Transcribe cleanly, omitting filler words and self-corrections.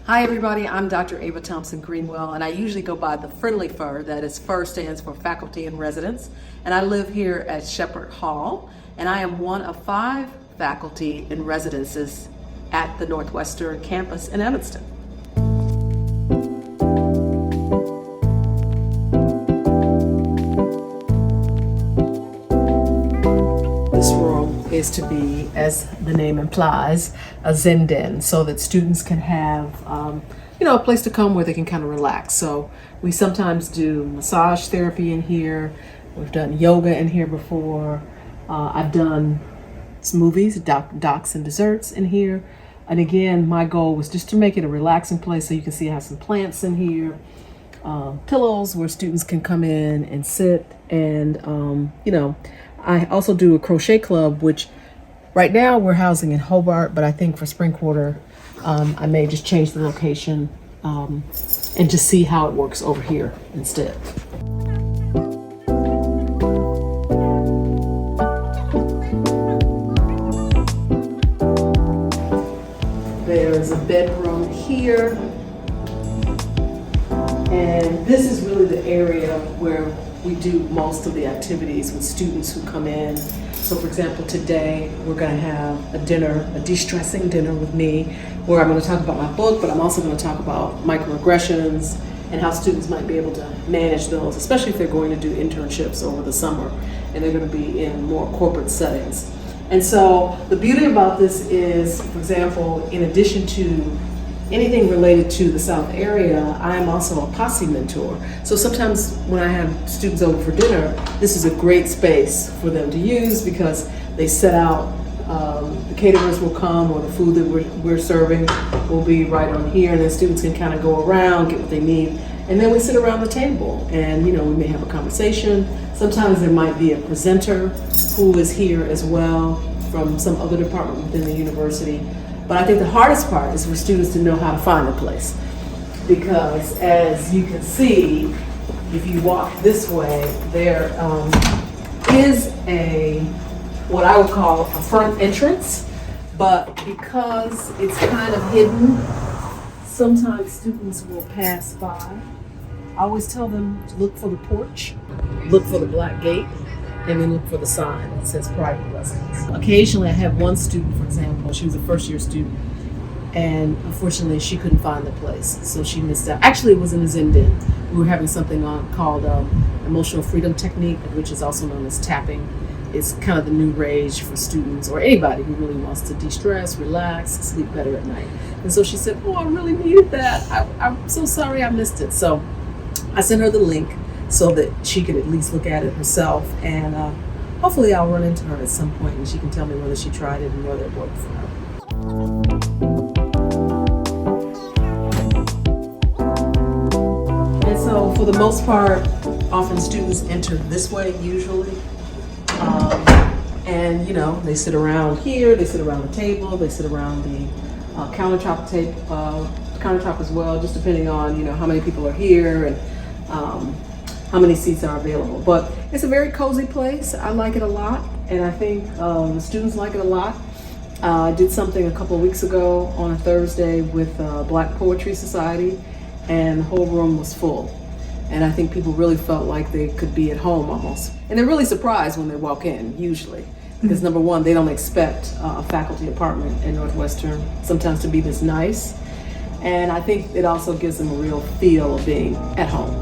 Hi everybody, I'm Dr. Ava Thompson Greenwell, and I usually go by the friendly FIR, that is FIR stands for Faculty in Residence, and I live here at Shepard Hall, and I am one of 5 faculty in residences at the Northwestern campus in Evanston. This room is to be, as the name implies, a Zen den, so that students can have a place to come where they can kind of relax. So we sometimes do massage therapy in here. We've done yoga in here before. I've done smoothies, docs and desserts in here. And again, my goal was just to make it a relaxing place, so you can see I have some plants in here, pillows where students can come in and sit. And I also do a crochet club, which right now we're housing in Hobart, but I think for spring quarter I may just change the location and just see how it works over here instead. There's a bedroom here, and this is really the area where we do most of the activities with students who come in. So for example, today we're going to have a dinner, a de-stressing dinner with me, where I'm going to talk about my book, but I'm also going to talk about microaggressions and how students might be able to manage those, especially if they're going to do internships over the summer and they're going to be in more corporate settings. And so the beauty about this is, for example, in addition to anything related to the South area, I am also a posse mentor. So sometimes when I have students over for dinner, this is a great space for them to use because they set out, the caterers will come, or the food that we're serving will be right on here, and then students can kind of go around, get what they need, and then we sit around the table and we may have a conversation. Sometimes there might be a presenter who is here as well from some other department within the university. But I think the hardest part is for students to know how to find the place, because as you can see, if you walk this way, there is what I would call a front entrance, but because it's kind of hidden, sometimes students will pass by. I always tell them to look for the porch, look for the black gate, and then look for the sign that says private residence. Occasionally I have one student, for example, she was a first-year student, and unfortunately she couldn't find the place, so she missed out. Actually, it was in a Zen den. We were having something called emotional freedom technique, which is also known as tapping. It's kind of the new rage for students or anybody who really wants to de-stress, relax, sleep better at night. And so she said, oh, I really needed that. I'm so sorry I missed it. So I sent her the link so that she could at least look at it herself, and hopefully I'll run into her at some point and she can tell me whether she tried it and whether it worked for her. And so for the most part, often students enter this way usually, and they sit around here, they sit around the table, they sit around the countertop as well, just depending on how many people are here and how many seats are available. But it's a very cozy place. I like it a lot, and I think the students like it a lot. I did something a couple of weeks ago on a Thursday with Black Poetry Society, and the whole room was full. And I think people really felt like they could be at home almost. And they're really surprised when they walk in, usually. Because number one, they don't expect a faculty apartment at Northwestern sometimes to be this nice. And I think it also gives them a real feel of being at home.